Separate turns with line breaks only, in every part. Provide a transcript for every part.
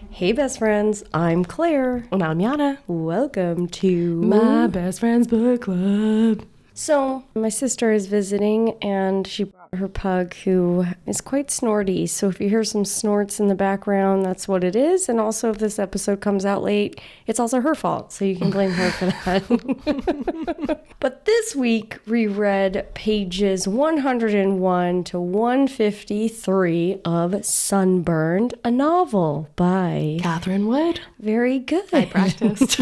Hey best friends, I'm Claire.
And I'm Yana.
Welcome to
My Best Friend's Book Club.
So, my sister is visiting and she brought her pug who is quite snorty. So if you hear some snorts in the background, that's what it is. And also if this episode comes out late, it's also her fault. So you can blame her for that. But this week we read pages 101 to 153 of Sunburned, a novel by
Catherine Wood.
Very good.
I practiced.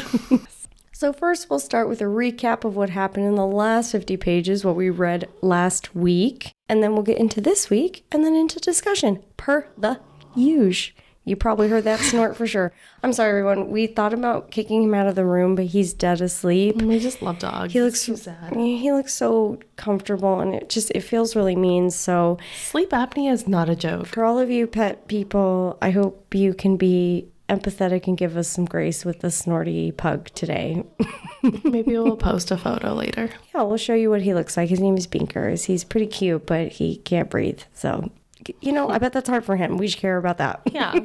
So first we'll start with a recap of what happened in the last 50 pages, what we read last week, and then we'll get into this week and then into discussion per the usual. You probably heard that snort for sure. I'm sorry, everyone. We thought about kicking him out of the room, but he's dead asleep.
We just love dogs.
He looks
so sad.
He looks so comfortable, and it feels really mean. So
Sleep apnea is not a joke.
for all of you pet people, I hope you can be empathetic and give us some grace with the snorty pug today.
Maybe we'll post a photo later.
Yeah, we'll show you what he looks like. His name is Binkers. He's pretty cute, but he can't breathe. So, I bet that's hard for him. We should care about that.
Yeah. We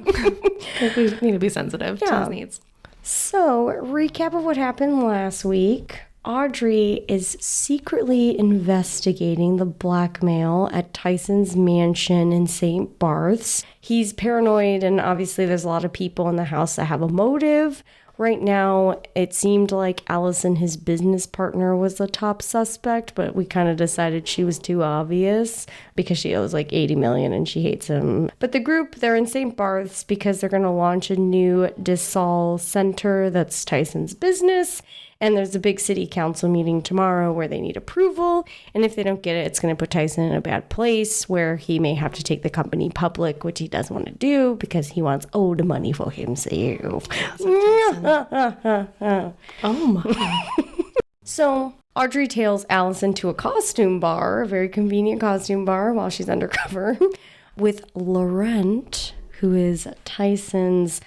need to be sensitive to his needs.
So, recap of what happened last week. Audrey is secretly investigating the blackmail at Tyson's mansion in St. Barth's. He's paranoid, and obviously there's a lot of people in the house that have a motive. Right now, it seemed like Allison, his business partner, was the top suspect, but we kind of decided she was too obvious because she owes like $80 million and she hates him. But the group, they're in St. Barth's because they're going to launch a new DeSalle Center that's Tyson's business. And there's a big city council meeting tomorrow where they need approval. And if they don't get it, it's going to put Tyson in a bad place where he may have to take the company public, which he doesn't want to do because he wants owed money for himself.
Oh my.
So Audrey tails Allison to a costume bar, a very convenient costume bar while she's undercover, with Laurent, who is Tyson's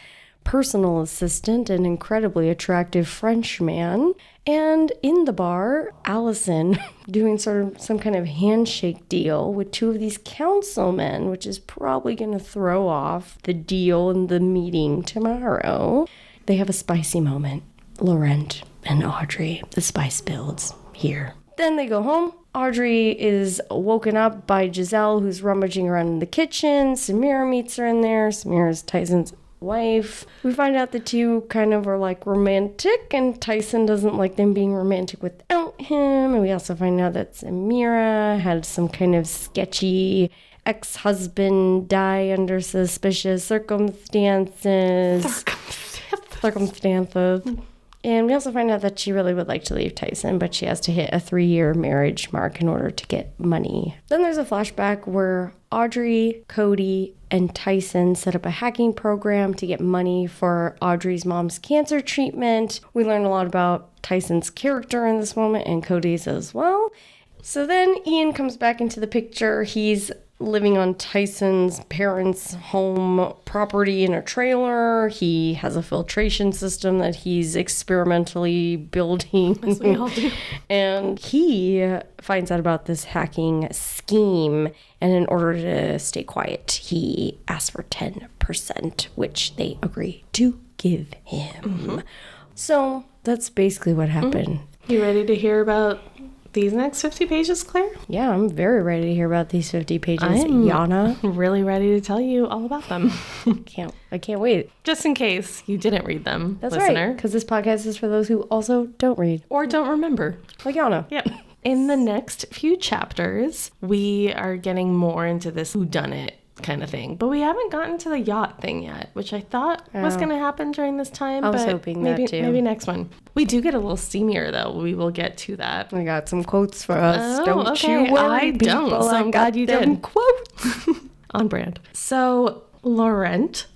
personal assistant, an incredibly attractive Frenchman. And in the bar, Allison doing sort of some kind of handshake deal with two of these councilmen, which is probably going to throw off the deal in the meeting tomorrow. They have a spicy moment. Laurent and Audrey, the spice builds here. Then they go home. Audrey is woken up by Giselle, who's rummaging around in the kitchen. Samira meets her in there. Samira's Tyson's wife. We find out the two kind of are like romantic, and Tyson doesn't like them being romantic without him. And we also find out that Samira had some kind of sketchy ex-husband die under suspicious circumstances. And we also find out that she really would like to leave Tyson, but she has to hit a 3-year marriage mark in order to get money. Then there's a flashback where Audrey, Cody, and Tyson set up a hacking program to get money for Audrey's mom's cancer treatment. We learn a lot about Tyson's character in this moment, and Cody's as well. So then Ian comes back into the picture. He's living on Tyson's parents' home property in a trailer. He has a filtration system that he's experimentally building.
As we all do.
And he finds out about this hacking scheme. And in order to stay quiet, he asks for 10%, which they agree to give him. Mm-hmm. So that's basically what happened.
You ready to hear about these next 50 pages, Claire?
Yeah, I'm very ready to hear about these 50 pages,
I'm
Yana.
really ready to tell you all about them.
I can't wait.
Just in case you didn't read them,
That's
listener.
right, because this podcast is for those who also don't read.
Or don't remember.
Like Yana.
Yep. In the next few chapters, we are getting more into this whodunit kind of thing. But we haven't gotten to the yacht thing yet, which I thought was going to happen during this time.
I was hoping that too.
Maybe next one. We do get a little steamier, though. We will get to that.
I got some quotes for us. Don't
okay.
you worry,
I don't,
people.
so I'm glad you did.
Quotes.
On brand. So Laurent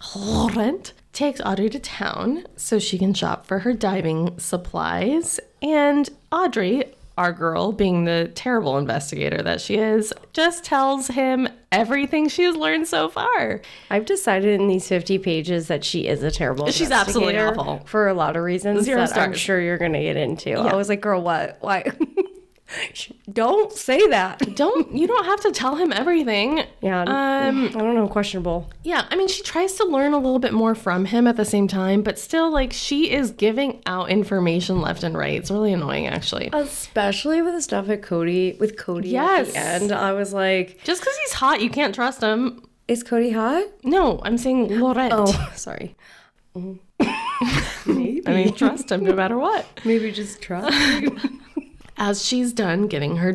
takes Audrey to town so she can shop for her diving supplies. And Audrey, our girl, being the terrible investigator that she is, just tells him everything she has learned so far.
I've decided in these 50 pages that she is a terrible
She's absolutely awful.
For a lot of reasons
0
that
stars.
I'm sure you're going to get into.
Yeah.
I was like, girl, what? Why? don't say that.
You don't have to tell him everything.
Yeah. I don't know. Questionable.
Yeah. I mean, she tries to learn a little bit more from him at the same time, but still, like, she is giving out information left and right. It's really annoying, actually.
Especially with the stuff with Cody
Yes.
at the end. I was like,
just because he's hot, you can't trust him.
is Cody hot?
No, I'm saying Laurent.
Oh, sorry. Maybe.
I mean, trust him no matter what.
Maybe just trust him.
As she's done getting her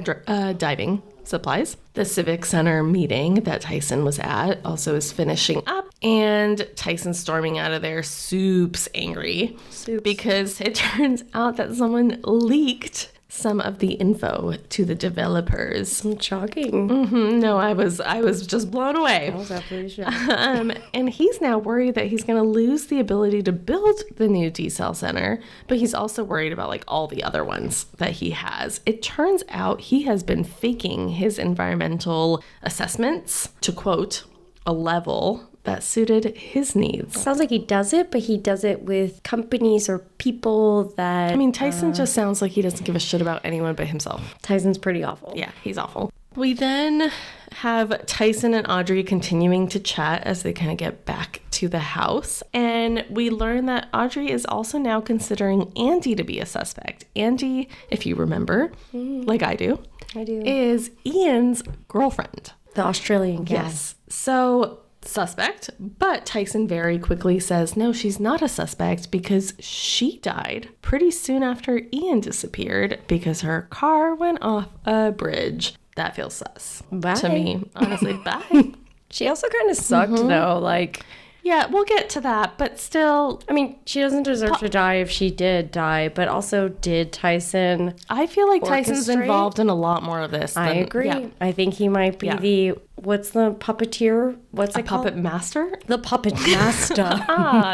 diving supplies, the Civic Center meeting that Tyson was at also is finishing up, and Tyson's storming out of there, soups angry, because it turns out that someone leaked some of the info to the developers.
Shocking.
No, I was just blown away.
I was absolutely shocked.
And he's now worried that he's going to lose the ability to build the new D-Cell Center, but he's also worried about like all the other ones that he has. It turns out he has been faking his environmental assessments to, quote, a level that suited his needs.
Sounds like he does it, but he does it with companies or people that...
I mean, Tyson just sounds like he doesn't give a shit about anyone but himself.
Tyson's pretty awful.
Yeah, he's awful. We then have Tyson and Audrey continuing to chat as they kind of get back to the house. And we learn that Audrey is also now considering Andy to be a suspect. Andy, if you remember, like I do, is Ian's girlfriend.
The Australian gal.
Yes. So... suspect, but Tyson very quickly says no, she's not a suspect because she died pretty soon after Ian disappeared because her car went off a bridge. That feels sus to me, honestly. Bye.
She also kind of sucked though, like...
Yeah, we'll get to that, but still...
I mean, she doesn't deserve to die if she did die, but also did Tyson...
I feel like Tyson's
orchestrate?
Involved in a lot more of this.
I agree.
Yeah.
I think he might be the... What's the puppeteer? What's it called?
Puppet master?
The puppet master.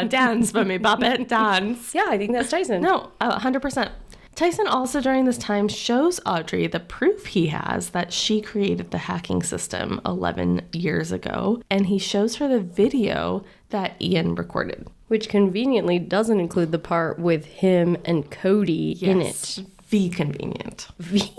Dance for me, puppet, dance.
Yeah, I think that's Tyson.
No, 100%. Tyson also during this time shows Audrey the proof he has that she created the hacking system 11 years ago, and he shows her the video that Ian recorded.
Which conveniently doesn't include the part with him and Cody in it.
V convenient.
V.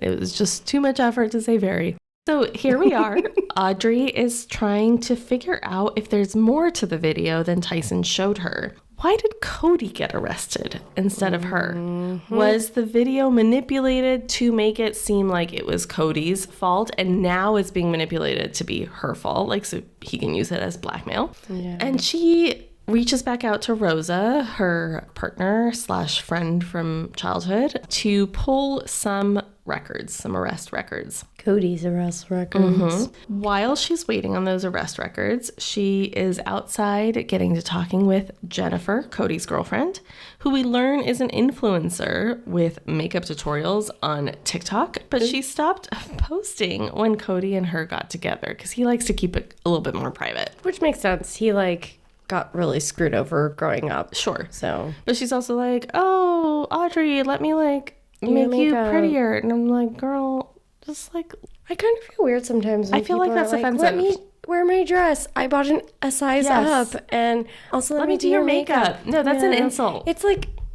It was just too much effort to say very. So here we are. Audrey is trying to figure out if there's more to the video than Tyson showed her. Why did Cody get arrested instead of her? Was the video manipulated to make it seem like it was Cody's fault and now it's being manipulated to be her fault, like so he can use it as blackmail? Yeah. And she reaches back out to Rosa, her partner / friend from childhood, to pull some records, some arrest records.
Cody's arrest records.
While she's waiting on those arrest records, she is outside getting to talking with Jennifer, Cody's girlfriend, who we learn is an influencer with makeup tutorials on TikTok, but she stopped posting when Cody and her got together because he likes to keep it a little bit more private.
Which makes sense. He got really screwed over growing up.
Sure.
So,
but she's also like, oh, Audrey, let me make you prettier. And I'm like, girl, just I
kind of feel weird sometimes.
I feel like that's offensive.
Let me wear my dress. I bought a size up. And also let me do your makeup.
No, that's an insult.
It's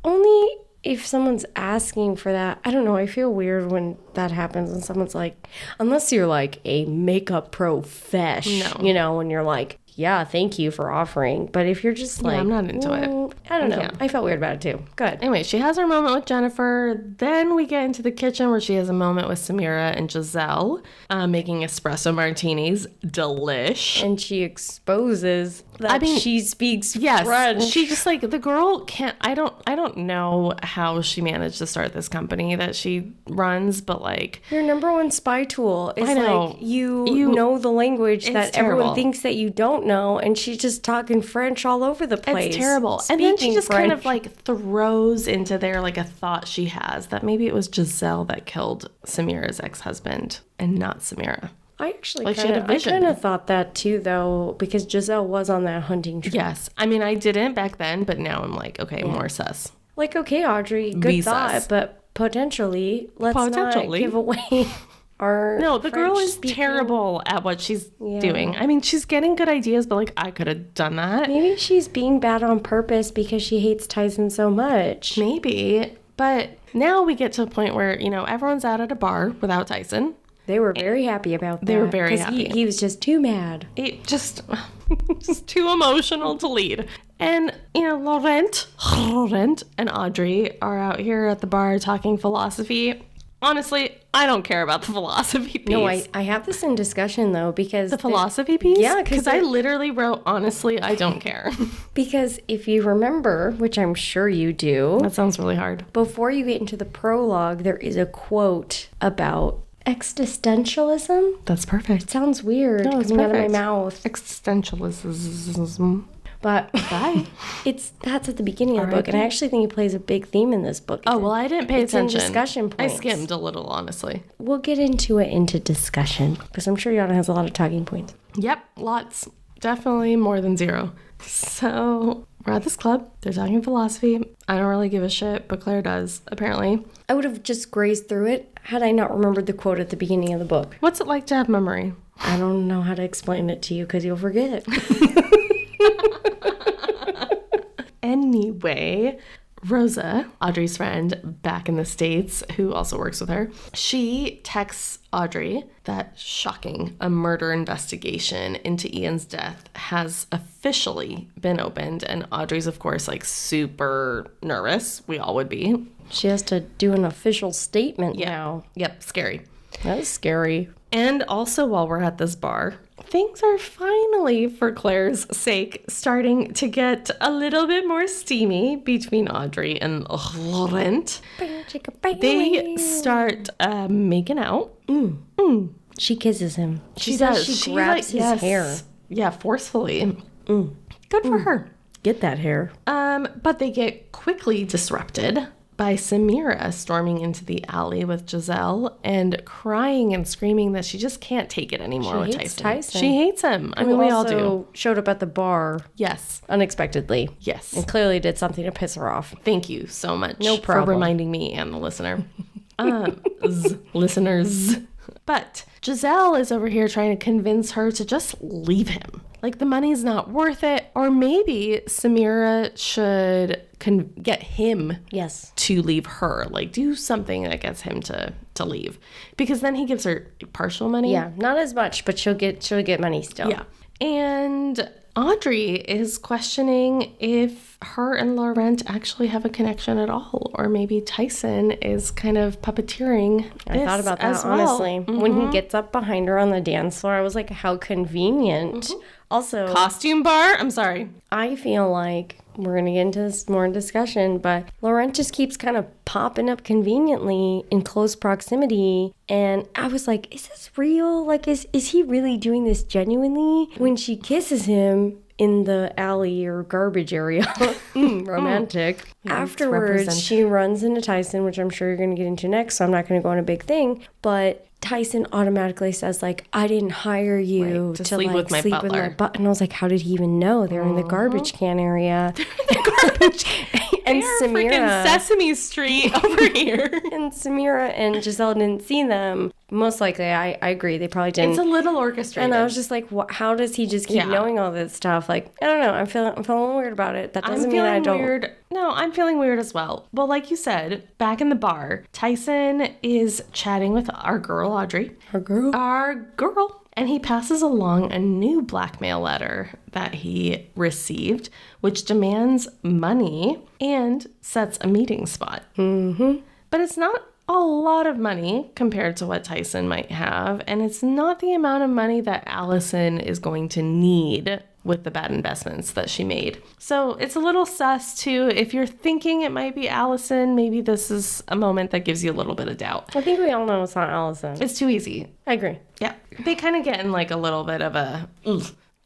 only if someone's asking for that. I don't know. I feel weird when that happens and someone's like, unless you're a makeup profesh, when you're like, yeah, thank you for offering. But if you're just
I'm not into it.
I don't know. Yeah. I felt weird about it too. Good.
Anyway, she has her moment with Jennifer. Then we get into the kitchen where she has a moment with Samira and Giselle making espresso martinis. Delish.
And she exposes that she speaks French.
She just the girl can't. I don't know how she managed to start this company that she runs, but
your number one spy tool is
I know.
You know the language that
terrible.
Everyone thinks that you don't know, and she's just talking French all over the place.
It's terrible.
Speaking
and then she just
French.
kind of throws into there a thought she has that maybe it was Giselle that killed Samira's ex-husband and not Samira.
I actually kind of thought that too, though, because Giselle was on that hunting trip.
Yes. I mean, I didn't back then, but now I'm okay, more sus.
Okay, Audrey, good thought, but potentially, let's not give away our
No, the girl is
French-speaking.
terrible at what she's doing. I mean, she's getting good ideas, but I could have done that.
Maybe she's being bad on purpose because she hates Tyson so much.
Maybe. But now we get to a point where, everyone's out at a bar without Tyson.
They were very happy about that.
They were very happy.
He was just too mad.
Just too emotional to lead. And, Laurent and Audrey are out here at the bar talking philosophy. Honestly, I don't care about the philosophy piece.
No, I have this in discussion, though, because...
The philosophy piece?
Yeah,
because I literally wrote, honestly, I don't care.
Because if you remember, which I'm sure you do...
That sounds really hard.
Before you get into the prologue, there is a quote about existentialism.
That's perfect.
It sounds weird coming out of my mouth.
Existentialism.
But
Bye.
that's at the beginning of the book, and I actually think it plays a big theme in this book.
Oh, well, I didn't pay attention.
In discussion points.
I skimmed a little, honestly.
We'll get into discussion, because I'm sure Yana has a lot of talking points.
Yep, lots. Definitely more than 0. So we're at this club. They're talking philosophy. I don't really give a shit, but Claire does, apparently.
I would have just grazed through it had I not remembered the quote at the beginning of the book.
What's it like to have memory?
I don't know how to explain it to you, because you'll forget.
Anyway, Rosa, Audrey's friend back in the States, who also works with her, she texts Audrey that shocking, a murder investigation into Ian's death has officially been opened. And Audrey's, of course, like super nervous. We all would be.
She has to do an official statement now.
Yep, scary.
That is scary.
And also while we're at this bar, things are finally, for Claire's sake, starting to get a little bit more steamy between Audrey and Laurent. They start making out.
She kisses him.
She does.
She grabs his hair.
Yeah, forcefully. Good for her.
Get that hair.
But they get quickly disrupted by Samira storming into the alley with Giselle and crying and screaming that she just can't take it anymore with Tyson. She hates him. I mean, we all do.
Showed up at the bar.
Yes.
Unexpectedly.
Yes.
And clearly did something to piss her off.
Thank you so much.
No problem.
For reminding me and the listener. Listeners. But Giselle is over here trying to convince her to just leave him. Like, the money's not worth it. Or maybe Samira should get him to leave her. Like, do something that gets him to leave. Because then he gives her partial money.
Yeah, not as much, but she'll get money still.
Yeah. And Audrey is questioning if her and Laurent actually have a connection at all. Or maybe Tyson is kind of puppeteering.
I thought about that, honestly. When he gets up behind her on the dance floor, I was like, how convenient. Also,
costume bar? I'm sorry.
I feel like we're going to get into this more in discussion, but Laurent just keeps kind of popping up conveniently in close proximity. And I was like, is this real? Like, is he really doing this genuinely? When she kisses him in the alley or garbage area, romantic. Yeah, afterwards, she runs into Tyson, which I'm sure you're going to get into next, so I'm not going to go on a big thing. But Tyson automatically says, like, I didn't hire you to sleep with my butler. And I was like, how did he even know? They're in the garbage can area. And Samira,
freaking Sesame Street over here.
And Samira and Giselle didn't see them. Most likely, I agree. They probably didn't.
It's a little orchestrated.
And I was just like, how does he just keep knowing all this stuff? Like, I don't know. I'm feeling weird about it. That doesn't mean I don't.
Weird. No, I'm feeling weird as well. Well, like you said, back in the bar, Tyson is chatting with our girl, Audrey. Our girl. And he passes along a new blackmail letter that he received, which demands money and sets a meeting spot. But it's not a lot of money compared to what Tyson might have. And it's not the amount of money that Allison is going to need with the bad investments that she made. So it's a little sus too. If you're thinking it might be Allison, maybe this is a moment that gives you a little bit of doubt.
I think we all know it's not Allison.
It's too easy.
I agree.
Yeah. They kind of get in like a little bit of a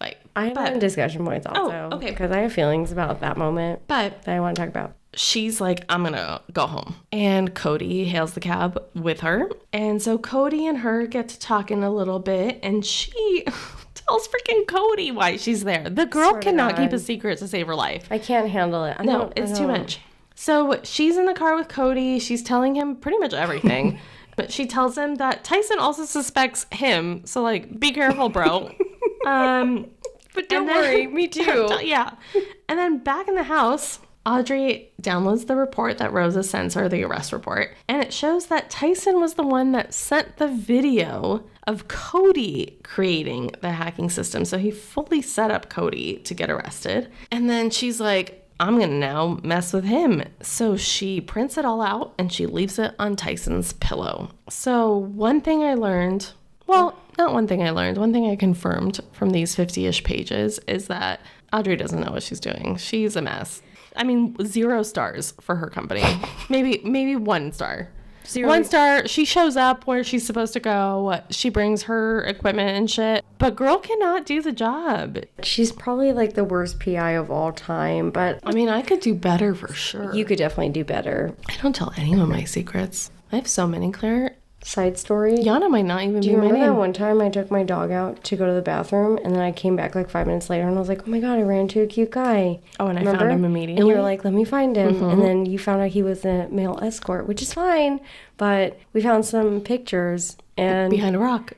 like.
I have discussion points also.
Oh, okay.
Because I have feelings about that moment that I want to talk about.
She's like, I'm gonna go home. And Cody hails the cab with her. And so Cody and her get to talking a little bit, and she tells freaking Cody why she's there. The girl cannot keep a secret to save her life.
I can't handle it.
No, it's too much. So she's in the car with Cody. She's telling him pretty much everything. But she tells him that Tyson also suspects him. So, like, be careful, bro.
But don't worry, me too.
Yeah. And then back in the house, Audrey downloads the report that Rosa sends her, the arrest report, and it shows that Tyson was the one that sent the video of Cody creating the hacking system. So he fully set up Cody to get arrested. And then she's like, I'm going to now mess with him. So she prints it all out and she leaves it on Tyson's pillow. So one thing I learned, well, not one thing I learned, one thing I confirmed from these 50-ish pages is that Audrey doesn't know what she's doing. She's a mess. I mean, 0 stars for her company. Maybe 1 star.
0.
1 star. She shows up where she's supposed to go. She brings her equipment and shit. But girl cannot do the job.
She's probably like the worst PI of all time, but
I mean, I could do better for sure.
you could definitely do better.
I don't tell anyone my secrets. I have so many, Claire.
Side story.
Yana might not even
Do
be
you
my
remember
name.
that one time I took my dog out to go to the bathroom and then I came back like 5 minutes later and I was like, oh my God, I ran into a cute guy.
Oh, and
Remember?
I found him immediately.
And you were like, let me find him. And then you found out he was a male escort, which is fine. But we found some pictures and...
behind a rock.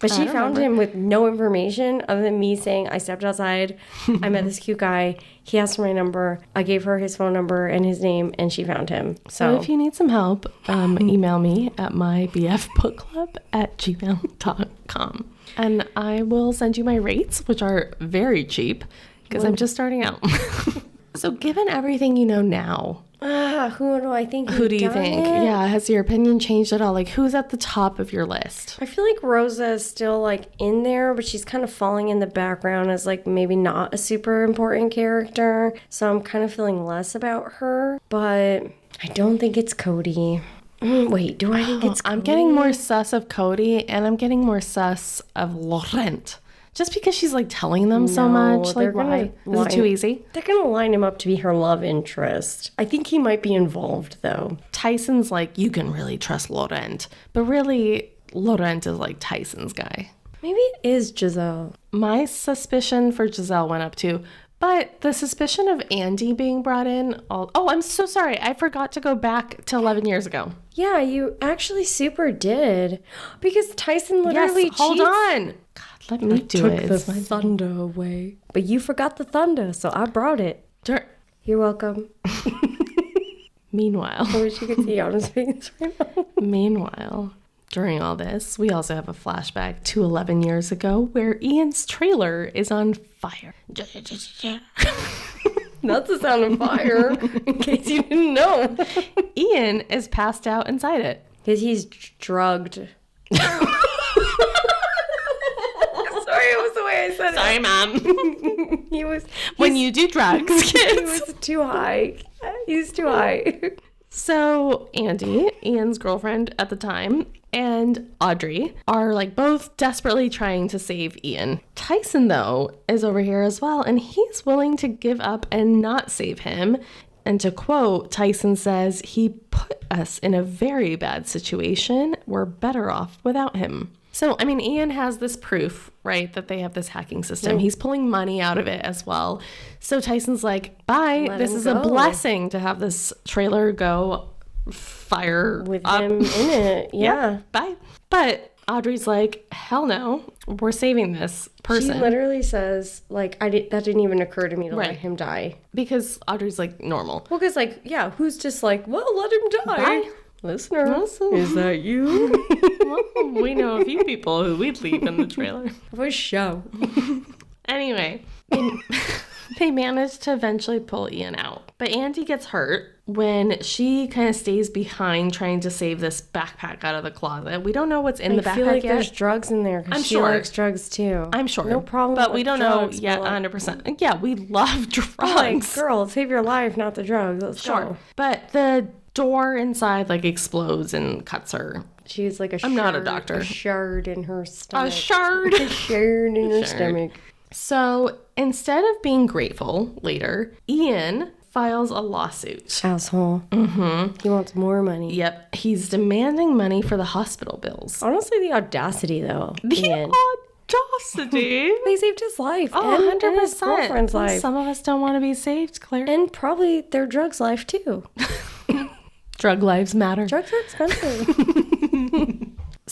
But she found him with no information other than me saying, I stepped outside, I met this cute guy, he asked for my number, I gave her his phone number and his name, and she found him.
So if you need some help, email me at mybfbookclub@gmail.com. And I will send you my rates, which are very cheap, because I'm just starting out. So given everything you know now,
who do I think?
who do you think?
It?
Yeah, has your opinion changed at all? Like, who's at the top of your list?
I feel like Rosa is still like in there, but she's kind of falling in the background as like maybe not a super important character. So I'm kind of feeling less about her, but I don't think it's Cody. Wait, do I think it's Cody?
I'm getting more sus of Cody, and I'm getting more sus of Laurent. Just because she's like telling them so much. Like, why? Is it too easy?
They're going to line him up to be her love interest. I think he might be involved, though.
Tyson's like, you can really trust Laurent. But really, Laurent is like Tyson's guy.
Maybe it is Giselle.
My suspicion for Giselle went up too. But the suspicion of Andy being brought in... Oh, I'm so sorry. I forgot to go back to 11 years ago.
Yeah, you actually super did. Because Tyson literally
Yes, hold on. God, let me do it.
Took the thunder away. But you forgot the thunder, so I brought it. You're welcome.
Meanwhile...
I wish you could see on his face right now.
Meanwhile... During all this, we also have a flashback to 11 years ago where Ian's trailer is on fire.
That's the sound of fire, in case you didn't know.
Ian is passed out inside it.
Because he's drugged. Sorry, it was the way I said
Sorry,
it.
Mom.
He was...
When you do drugs,
He
kids.
was too high. He's too high.
So Andy, Ian's girlfriend at the time, and Audrey are like both desperately trying to save Ian. Tyson, though, is over here as well, and he's willing to give up and not save him. And to quote, Tyson says, he put us in a very bad situation. We're better off without him. So, I mean, Ian has this proof, right, that they have this hacking system. He's pulling money out of it as well. So Tyson's like, bye, this is a blessing to have this trailer go fire
With
up.
him in it, yeah.
Bye. But Audrey's like, hell no, we're saving this person.
She literally says, like, that didn't even occur to me to let
Right.
him die.
Because Audrey's like normal.
Well, because, like, yeah, who's just like, well, let him die.
Bye.
Listener,
Listen.
is that you?
Well, we know a few people who we'd leave in the trailer.
For show.
Anyway, they managed to eventually pull Ian out. But Andy gets hurt when she kind of stays behind trying to save this backpack out of the closet. We don't know what's in the backpack
I feel like
yet.
there's drugs in there because
I'm
she
sure.
likes drugs too.
I'm sure.
No problem.
But
with
we don't know
drugs,
yet
but, like,
100%. Yeah, we love drugs.
like, girl, save your life, not the drugs. Let's go.
But the door inside like explodes and cuts her.
She's like
I'm not a doctor.
A shard in her stomach.
A shard.
A shard in her stomach.
So instead of being grateful later, Ian files a lawsuit.
Asshole. Mm-hmm. He wants more money.
Yep. He's demanding money for the hospital bills.
Honestly, the audacity, though.
The
Ian.
audacity.
They saved his life.
Oh,
and his
100%.
girlfriend's life.
Some of us don't want to be saved, Claire.
And probably their drugs' life, too.
Drug lives matter.
Drugs are expensive.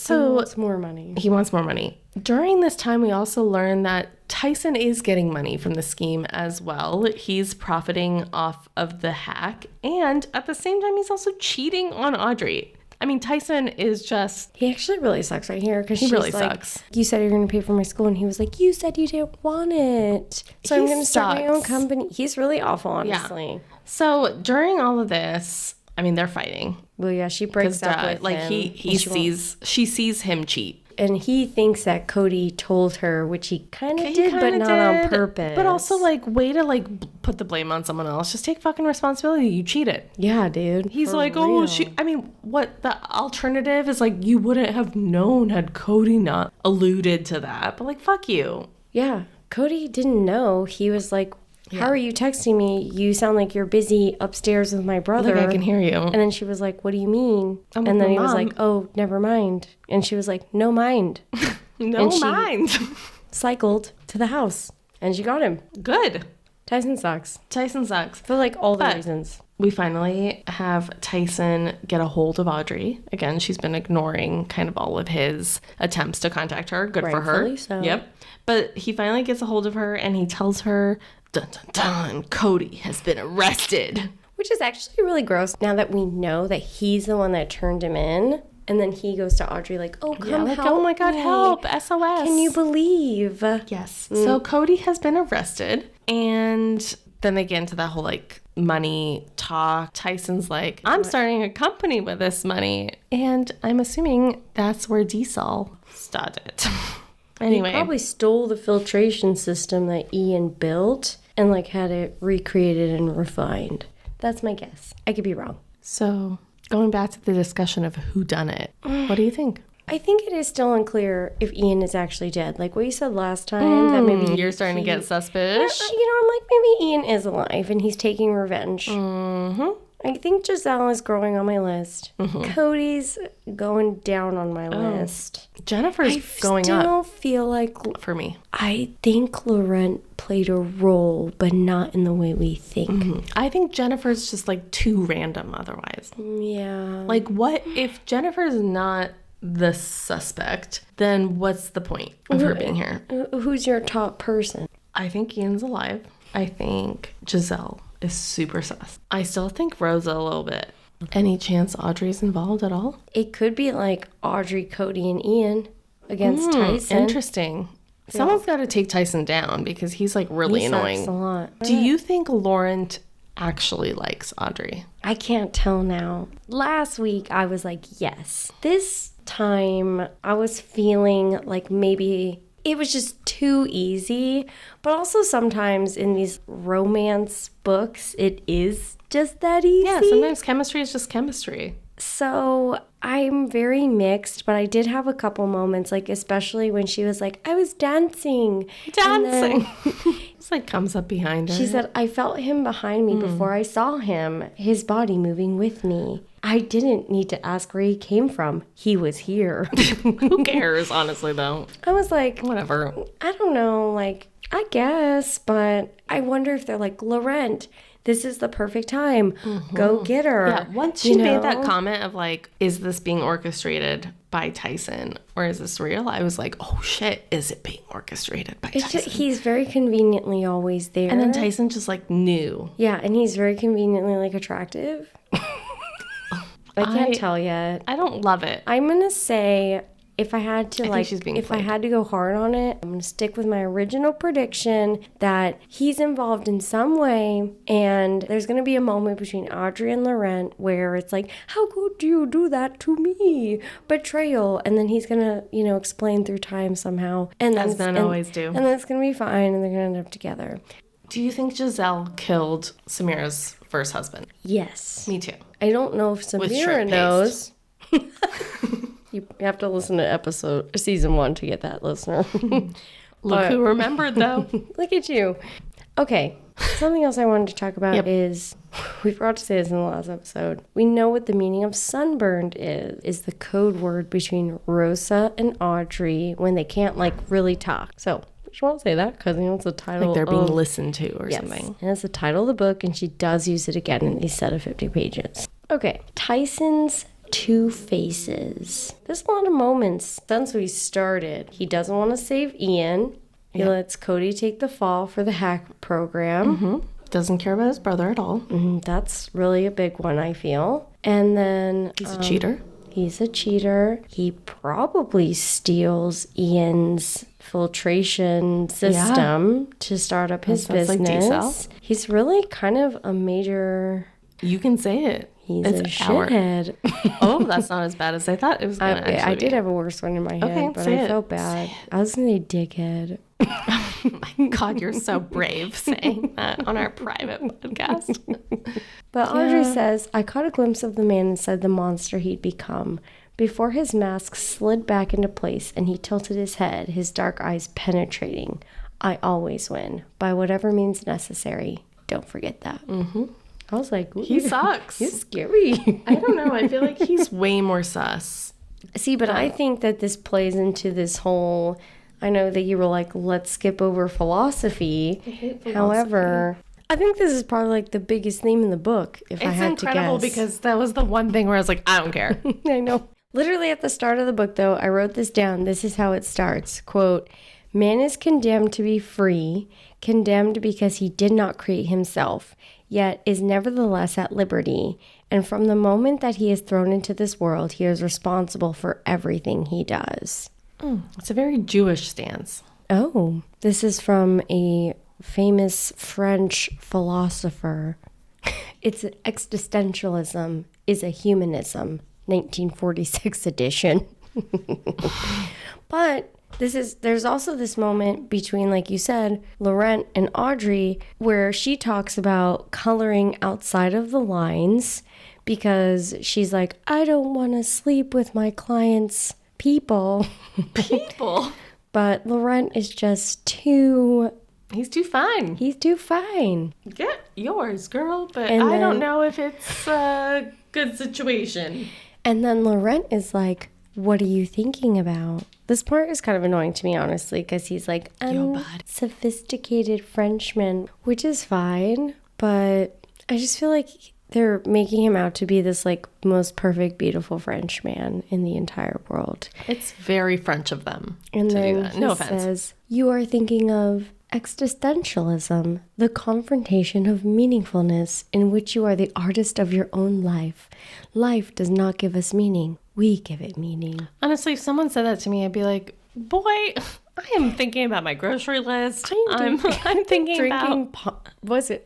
So
wants more money.
He wants more money. During this time, we also learn that Tyson is getting money from the scheme as well. He's profiting off of the hack. And at the same time, he's also cheating on Audrey. I mean, Tyson is just...
He actually really sucks right here because
He
she's
really
like,
sucks.
you said you're going to pay for my school. And he was like, you said you didn't want it. So
He
I'm going to start my own
sucks.
company. He's really awful, honestly.
Yeah. So during all of this, I mean, they're fighting.
Well, yeah, she breaks up with
like
him.
she sees him cheat.
And he thinks that Cody told her, which he kind of did, but not on purpose.
But also, like, way to, like, put the blame on someone else. Just take fucking responsibility. You cheated.
Yeah, dude.
He's
for
like,
real.
I mean, what the alternative is, like, you wouldn't have known had Cody not alluded to that. But, like, fuck you.
Yeah. Cody didn't know. He was like, how are you texting me? You sound like you're busy upstairs with my brother.
Like, I can hear you.
And then she was like, what do you mean?
I'm
and
with
then
my
he was
mom.
like, oh, never mind. And she was like, no mind.
No
And she-
mind.
Cycled to the house. And she got him.
Good.
Tyson sucks.
Tyson sucks.
For like all the
But-
reasons.
We finally have Tyson get a hold of Audrey. Again, she's been ignoring kind of all of his attempts to contact her. Good for her.
Rightfully so.
Yep. But he finally gets a hold of her and he tells her, dun dun dun, Cody has been arrested.
Which is actually really gross now that we know that he's the one that turned him in. And then he goes to Audrey like, oh, come
like,
help
oh my God,
me.
help, SOS.
Can you believe?
Yes. So Cody has been arrested. And then they get into that whole like money talk. Tyson's like, I'm starting a company with this money. And I'm assuming that's where Diesel started. Anyway.
He probably stole the filtration system that Ian built and like had it recreated and refined. That's my guess. I could be wrong.
So going back to the discussion of who done it, what do you think?
I think it is still unclear if Ian is actually dead. Like what you said last time, that maybe
You're starting to get suspicious.
I'm like, maybe Ian is alive and he's taking revenge.
Mm-hmm.
I think Giselle is growing on my list. Cody's going down on my list.
Jennifer's going
I still
up
feel like
for me.
I think Laurent played a role, but not in the way we think.
I think Jennifer's just like too random otherwise.
Yeah.
Like, what if Jennifer's not the suspect, then what's the point of her being here?
Who's your top person?
I think Ian's alive. I think Giselle is super sus. I still think Rosa a little bit. Any chance Audrey's involved at all?
It could be like Audrey, Cody, and Ian against Tyson.
Interesting. Someone's got to take Tyson down because he's like really
He
annoying.
sucks a lot.
Do you think Laurent actually likes Audrey?
I can't tell now. Last week I was like, yes. This time I was feeling like maybe it was just too easy. But also sometimes in these romance books, it is just that easy.
Yeah, sometimes chemistry is just chemistry.
So I'm very mixed, but I did have a couple moments, like especially when she was like, I was dancing. And then
It's like comes up behind her.
she said, I felt him behind me before I saw him, his body moving with me. I didn't need to ask where he came from. He was here.
Who cares, honestly, though?
I was like,
Whatever.
I don't know, like, I guess, but I wonder if they're like, Laurent, this is the perfect time. Go get her.
Yeah, once she made that comment of like, is this being orchestrated by Tyson or is this real? I was like, oh shit, is it being orchestrated by
It's
Tyson?
just, he's very conveniently always there.
And then Tyson just like knew.
Yeah, and he's very conveniently like attractive. I can't tell yet.
I don't love it.
I'm gonna say if I had to
think she's being
if I
played.
had to go hard on it, I'm gonna stick with my original prediction that he's involved in some way, and there's gonna be a moment between Audrey and Laurent where it's like, how could you do that to me? Betrayal, and then he's gonna, explain through time somehow, and then
As men always do.
and then it's gonna be fine, and they're gonna end up together.
Do you think Giselle killed Samira's first husband?
Yes.
Me too.
I don't know if
shrimp
Samira
paste.
knows. You have to listen to season 1 to get that, listener.
Look who remembered though.
Look at you. Okay. Something else I wanted to talk about is, we forgot to say this in the last episode. We know what the meaning of sunburned is the code word between Rosa and Audrey when they can't really talk. So I just want to say that because it's the title.
Like they're being listened to or
Yes.
something.
And it's the title of the book, and she does use it again in these set of 50 pages. Okay, Tyson's two faces. There's a lot of moments since we started. He doesn't want to save Ian. He lets Cody take the fall for the hack program.
Doesn't care about his brother at all.
That's really a big one, I feel. And then...
He's a cheater.
He's a cheater. He probably steals Ian's filtration system to start up his business. Like he's really kind of a major...
You can say it.
He's a shithead.
Oh, that's not as bad as I thought it was going to actually
I did have a worse one in my head, but I felt bad. I was going to say dickhead.
Oh my God, you're so brave saying that on our private podcast.
But Audrey says, I caught a glimpse of the man inside the monster he'd become. Before his mask slid back into place and he tilted his head, his dark eyes penetrating. I always win, by whatever means necessary. Don't forget that. I was like,
he sucks.
He's scary.
I don't know. I feel like he's way more sus.
See, but I think that this plays into this whole... I know that you were like, let's skip over philosophy.
I hate philosophy.
However, I think this is probably like the biggest theme in the book, if I had to guess. It's
incredible because that was the one thing where I was like, I don't care.
I know. Literally at the start of the book, though, I wrote this down. This is how it starts. Quote, man is condemned to be free, condemned because he did not create himself, yet is nevertheless at liberty. And from the moment that he is thrown into this world, he is responsible for everything he does.
It's a very Jewish stance.
Oh, this is from a famous French philosopher. It's existentialism is a humanism, 1946 edition. But there's also this moment between, like you said, Laurent and Audrey, where she talks about coloring outside of the lines because she's like, I don't want to sleep with my clients' people. But Laurent is just too...
He's too fine.
He's too fine.
Get yours, girl, but I don't know if it's a good situation.
And then Laurent is like, what are you thinking about? This part is kind of annoying to me, honestly, because he's like, sophisticated Frenchman, which is fine, but I just feel like they're making him out to be this like most perfect, beautiful French man in the entire world.
It's very French of them
and
to
then
do that.
He
No offense.
Says, you are thinking of existentialism, the confrontation of meaningfulness in which you are the artist of your own life. Life does not give us meaning. We give it meaning.
Honestly, if someone said that to me, I'd be like, boy, I am thinking about my grocery list. I'm thinking about...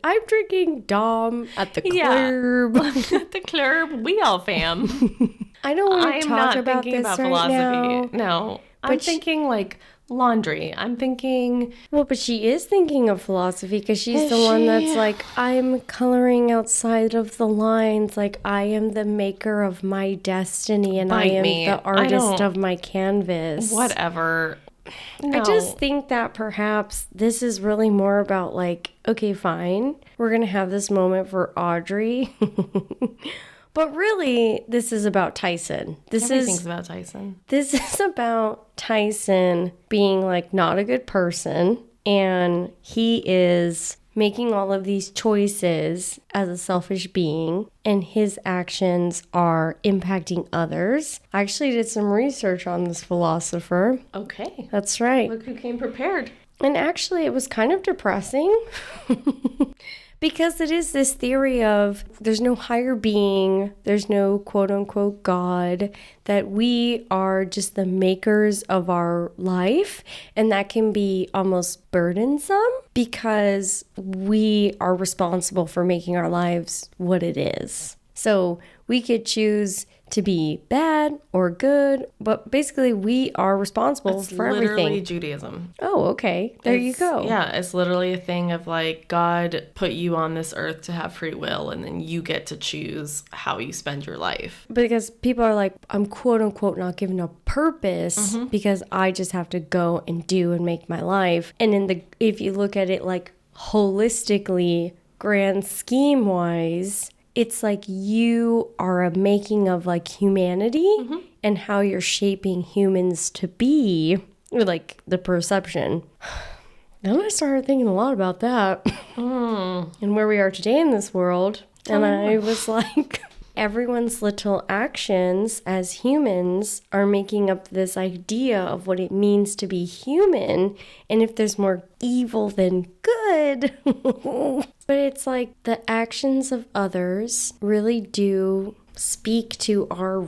I'm drinking Dom at the club.
At the club. We all fam.
I don't want to talk about this
about
right
philosophy.
now.
No. I'm thinking like laundry. I'm thinking...
Well, but she is thinking of philosophy because she's the one that's like, I'm coloring outside of the lines. Like, I am the maker of my destiny and I am the artist of my canvas.
Whatever. No.
I just think that perhaps this is really more about like, okay, fine. We're going to have this moment for Audrey. But really, this is about Tyson.
Everything's about Tyson.
This is about Tyson being like not a good person. And he is making all of these choices as a selfish being. And his actions are impacting others. I actually did some research on this philosopher.
Okay.
That's right.
Look who came prepared.
And actually, it was kind of depressing. Because it is this theory of there's no higher being, there's no quote unquote God, that we are just the makers of our life. And that can be almost burdensome because we are responsible for making our lives what it is. So we could choose to be bad or good, but basically we are responsible for everything.
It's literally Judaism.
Oh, okay. There you go.
Yeah, it's literally a thing of like God put you on this earth to have free will and then you get to choose how you spend your life.
Because people are like, I'm quote unquote not given a purpose because I just have to go and do and make my life. And if you look at it like holistically, grand scheme wise, it's like you are a making of like humanity and how you're shaping humans to be, or like the perception. Then I started thinking a lot about that and where we are today in this world. And I was like, everyone's little actions as humans are making up this idea of what it means to be human. And if there's more evil than good, but it's like the actions of others really do speak to our,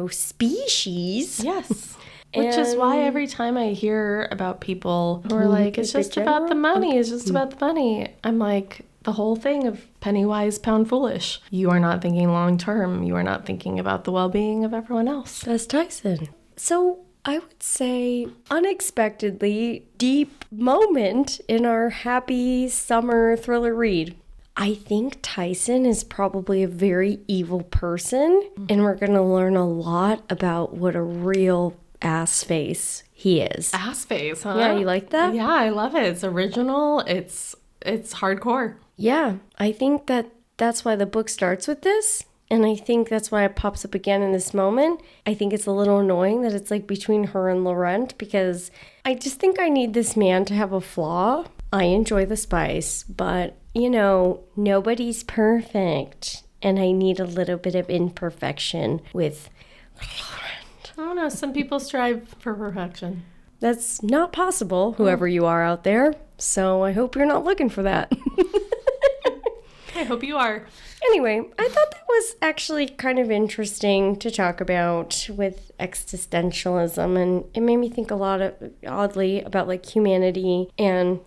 species.
Yes. Which is why every time I hear about people who are like, it's just about the money, it's just about the money, I'm like, the whole thing of penny wise, pound foolish. You are not thinking long term. You are not thinking about the well-being of everyone else.
That's Tyson. So I would say unexpectedly deep moment in our happy summer thriller read. I think Tyson is probably a very evil person, and we're going to learn a lot about what a real ass face he is.
Ass face, huh?
Yeah, you like that?
Yeah, I love it. It's original. It's hardcore.
Yeah, I think that's why the book starts with this. And I think that's why it pops up again in this moment. I think it's a little annoying that it's like between her and Laurent, because I just think I need this man to have a flaw. I enjoy the spice, but, nobody's perfect. And I need a little bit of imperfection with Laurent.
I don't know. Some people strive for perfection.
That's not possible, whoever you are out there. So I hope you're not looking for that.
I hope you are.
Anyway, I thought that was actually kind of interesting to talk about with existentialism, and it made me think a lot oddly about like humanity, and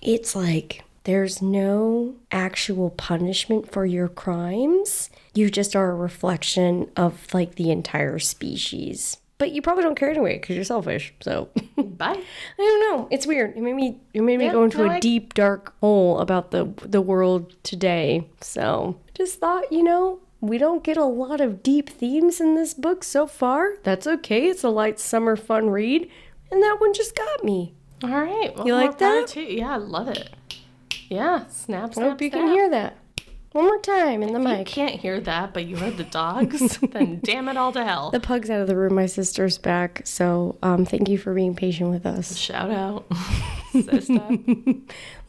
it's like there's no actual punishment for your crimes. You just are a reflection of like the entire species. But you probably don't care anyway because you're selfish. So
bye.
I don't know. It's weird. It made me go into a deep, dark hole about the world today. So just thought, we don't get a lot of deep themes in this book so far. That's okay. It's a light summer fun read. And that one just got me.
All right. Well,
you like that?
Too. Yeah, I love it. Yeah. Snap, snap,
I hope you can hear that. One more time in the mic.
You can't hear that, but you heard the dogs? Then damn it all to hell.
The pug's out of the room. My sister's back. So thank you for being patient with us.
Shout out, sister.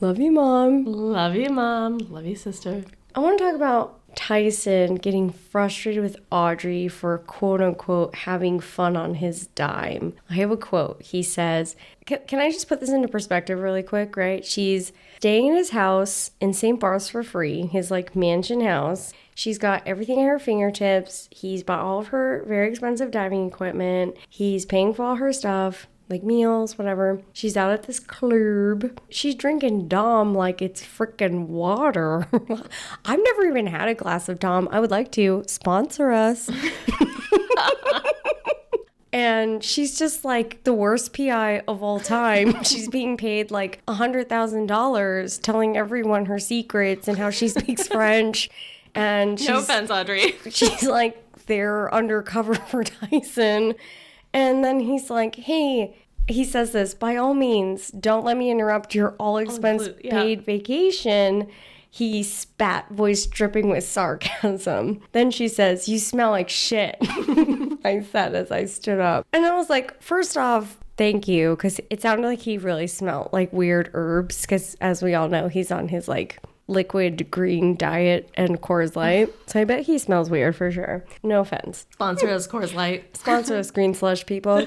Love you, Mom.
Love you, Mom. Love you, sister.
I want to talk about Tyson getting frustrated with Audrey for quote unquote having fun on his dime. I have a quote. He says, can I just put this into perspective really quick, right? She's staying in his house in St. Bart's for free, his like mansion house. She's got everything at her fingertips. He's bought all of her very expensive diving equipment. He's paying for all her stuff, like meals, whatever. She's out at this club. She's drinking Dom like it's freaking water. I've never even had a glass of Dom. I would like to. Sponsor us. And she's just like the worst PI of all time. She's being paid like $100,000 telling everyone her secrets and how she speaks French. And
no offense, Audrey.
She's like there undercover for Tyson. And then he's like, hey, he says this, by all means, don't let me interrupt your all expense paid vacation. He spat, voice dripping with sarcasm. Then she says, you smell like shit. I said as I stood up. And I was like, first off, thank you. Because it sounded like he really smelled like weird herbs. Because as we all know, he's on his like liquid green diet and Coors Light. So I bet he smells weird for sure. No offense.
Sponsor us, Coors Light.
Sponsor us, Green Slush people.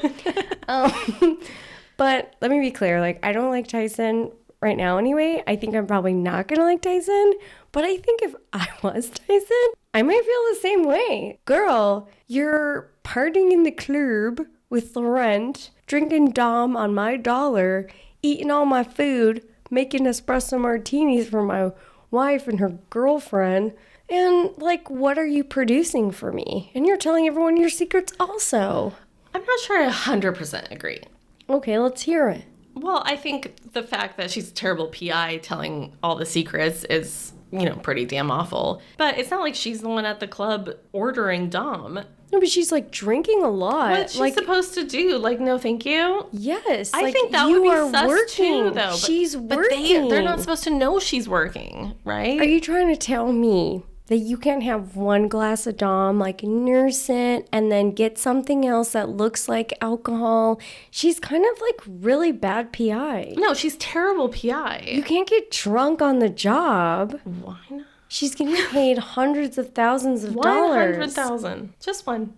But let me be clear. Like, I don't like Tyson right now anyway. I think I'm probably not going to like Tyson. But I think if I was Tyson, I might feel the same way. Girl, you're partying in the club with Laurent, drinking Dom on my dollar, eating all my food, making espresso martinis for my wife and her girlfriend. And, like, what are you producing for me? And you're telling everyone your secrets also.
I'm not sure I 100% agree.
Okay, let's hear it.
Well, I think the fact that she's a terrible PI telling all the secrets is, pretty damn awful. But it's not like she's the one at the club ordering Dom.
No, but she's like drinking a lot.
What's she supposed to do? Like, no, thank you?
Yes.
I think that would be sus too, though. She's working. But they're not supposed to know she's working, right?
Are you trying to tell me that you can't have one glass of Dom, like nurse it, and then get something else that looks like alcohol? She's kind of like really bad PI.
No, she's terrible PI.
You can't get drunk on the job.
Why not?
She's getting paid hundreds of thousands of dollars.
100,000. Just one.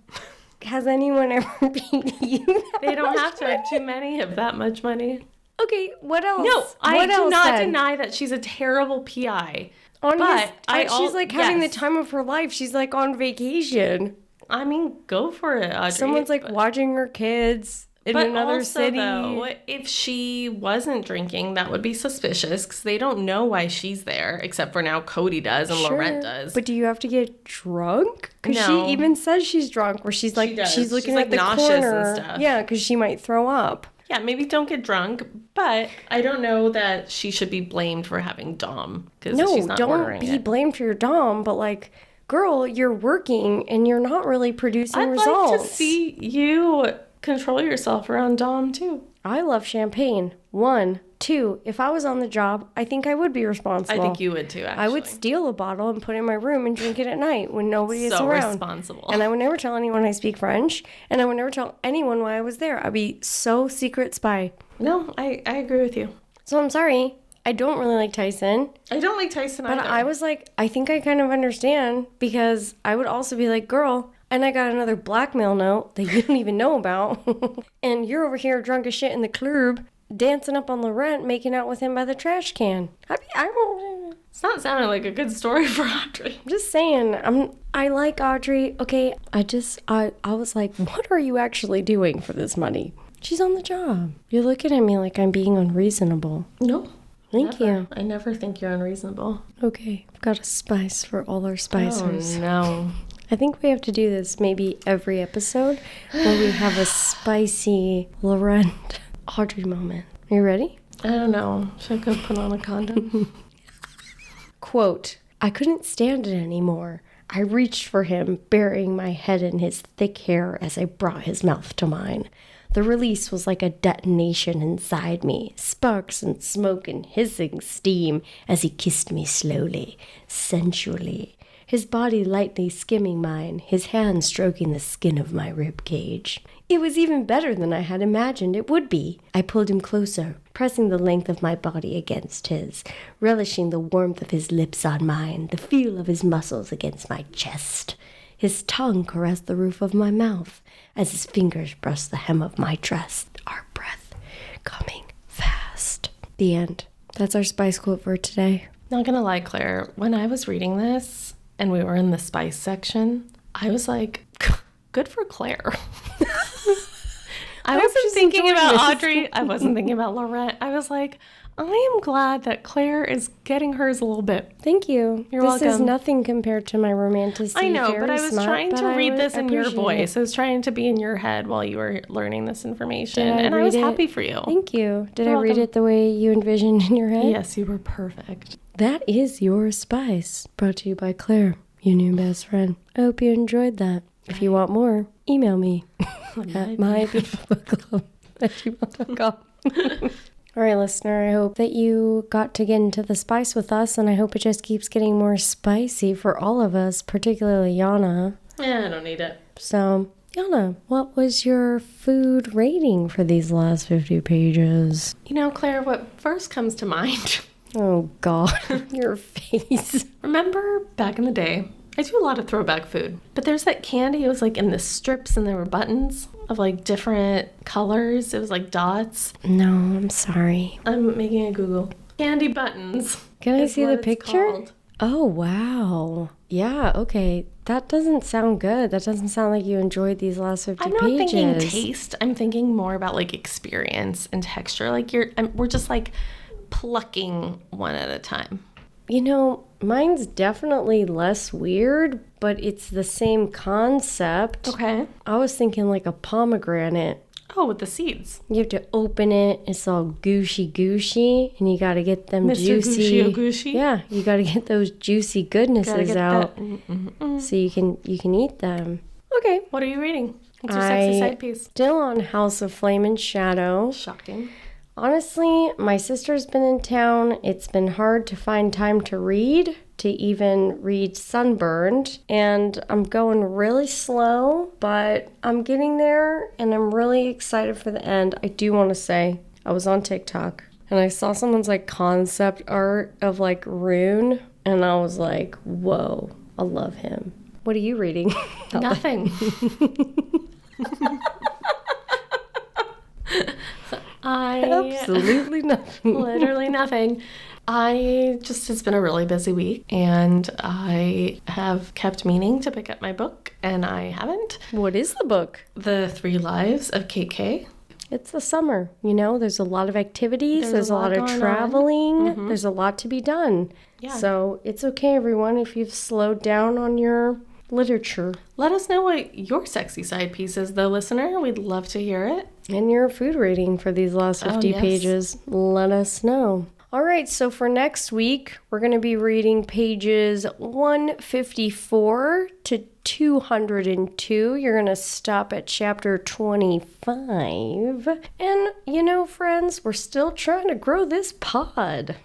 Has anyone ever paid you that
They don't
much
have to have too many of that much money.
Okay, what else?
No, I
What
do
else
not
then?
deny that she's a terrible PI.
On
but
his, she's like having the
yes.
time of her life. She's like on vacation.
I mean, go for it, Audrey.
Someone's like watching her kids in
but
another
also,
city.
Though, if she wasn't drinking, that would be suspicious because they don't know why she's there, except for now Cody does and Laurent does.
But do you have to get drunk? Because
No.
she even says she's drunk, where she's like, she's looking
She's,
at the
nauseous
corner.
and stuff.
Yeah, because she might throw up.
Yeah, maybe don't get drunk, but I don't know that she should be blamed for having Dom because she's not
don't
ordering
be
it.
blamed for your Dom, but like, girl, you're working and you're not really producing results.
I'd like to see you control yourself around Dom too.
I love champagne. 1, 2, if I was on the job, I think I would be responsible.
I think you would too, actually.
I would steal a bottle and put it in my room and drink it at night when nobody is
So
around.
responsible.
And I would never tell anyone I speak French, and I would never tell anyone why I was there. I'd be so secret spy.
No, I agree with you.
So I'm sorry. I don't really like Tyson.
I don't like Tyson
But
either.
I was like, I think I kind of understand, because I would also be like, girl, and I got another blackmail note that you don't even know about. And you're over here drunk as shit in the club, dancing up on Laurent, making out with him by the trash can.
It's not sounding like a good story for Audrey.
I'm just saying, I like Audrey. Okay, I was like, what are you actually doing for this money? She's on the job. You're looking at me like I'm being unreasonable.
No.
Thank you.
I never think you're unreasonable.
Okay, I've got a spice for all our spicers.
Oh, no.
I think we have to do this maybe every episode where we have a spicy Laurent Audrey moment. Are you ready?
I don't know. Should I go put on a condom?
Quote, I couldn't stand it anymore. I reached for him, burying my head in his thick hair as I brought his mouth to mine. The release was like a detonation inside me, sparks and smoke and hissing steam as he kissed me slowly, sensually, his body lightly skimming mine, his hand stroking the skin of my rib cage. It was even better than I had imagined it would be. I pulled him closer, pressing the length of my body against his, relishing the warmth of his lips on mine, the feel of his muscles against my chest. His tongue caressed the roof of my mouth as his fingers brushed the hem of my dress, our breath coming fast. The end. That's our spice quote for today.
Not gonna lie, Claire, when I was reading this and we were in the spice section, I was like, good for Claire. I wasn't
just
thinking
enjoying
about
this.
Audrey. I wasn't thinking about Laurent. I was like, I am glad that Claire is getting hers a little bit.
Thank you.
You're
this is
welcome.
nothing compared to my romanticity.
I know, but
Very
I was
smart,
trying
but
to read
would
this in your
appreciate
voice.
it.
I was trying to be in your head while you were learning this information,
Did
and I
read
was
it?
happy for you.
Thank you. Did
You're
I read
welcome.
it the way you envisioned in your head?
Yes, you were perfect.
That is your spice, brought to you by Claire, your new best friend. I hope you enjoyed that. If you want more, email me at mybeautifulbookclub@gmail.com. All right, listener, I hope that you got to get into the spice with us, and I hope it just keeps getting more spicy for all of us, particularly Yana.
Yeah, I don't need it.
So, Yana, what was your food rating for these last 50 pages?
You know, Claire, what first comes to mind,
Oh, God, your face.
remember back in the day, I do a lot of throwback food, but there's that candy, it was like in the strips and there were buttons of like different colors. It was like dots.
No, I'm sorry.
I'm making a Google. Candy buttons.
Can I
is
see
what
the
it's
picture?
called.
Oh, wow. Yeah, okay. That doesn't sound good. That doesn't sound like you enjoyed these last 50
I'm not
pages.
thinking taste. I'm thinking more about like experience and texture. Like we're just like plucking one at a time.
You know, mine's definitely less weird, but it's the same concept.
Okay.
I was thinking like a pomegranate.
Oh, with the seeds.
You have to open it. It's all gushy, and you got to get them
Mr.
juicy.
Gushy.
Yeah, you got to get those juicy
Gotta
goodnesses
get
out
that.
so you can eat them. Okay.
What are you reading? What's your sexy side piece?
Still on House of Flame and Shadow.
Shocking.
Honestly, my sister's been in town. It's been hard to find time to read, to even read Sunburned, and I'm going really slow, but I'm getting there, and I'm really excited for the end. I do want to say, I was on TikTok, and I saw someone's like concept art of like Rune, And I was like, whoa, I love him. What are you reading?
Nothing.
Absolutely nothing.
Literally nothing. It's been a really busy week, and I have kept meaning to pick up my book, and I haven't.
What is the book?
The 3 Lives of Kate Kay.
It's the summer, there's a lot of activities, there's a lot of traveling, there's a lot to be done.
Yeah.
So it's okay, everyone, if you've slowed down on your literature.
Let us know what your sexy side piece is, though, listener. We'd love to hear it.
And your food rating for these last 50 pages. Let us know. All right, so for next week, we're going to be reading pages 154 to 202. You're going to stop at chapter 25. And, friends, we're still trying to grow this pod.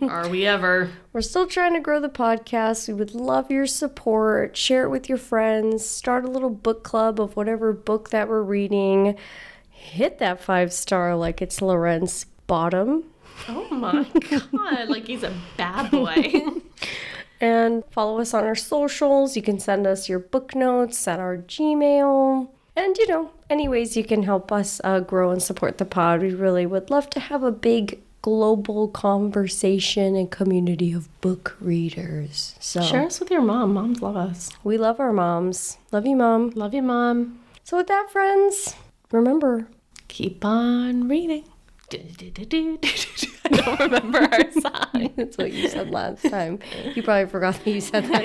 Are we ever?
We're still trying to grow the podcast. We would love your support. Share it with your friends. Start a little book club of whatever book that we're reading. Hit that 5-star like it's Lorent's bottom.
Oh my God, like he's a bad boy.
And follow us on our socials. You can send us your book notes at our Gmail. And, any ways you can help us grow and support the pod. We really would love to have a big global conversation and community of book readers. So
share us with your mom. Moms love us.
We love our moms. Love you, Mom.
Love you, Mom.
So with that, friends, remember,
keep on reading. I don't remember our song.
That's what you said last time. You probably forgot that you said that.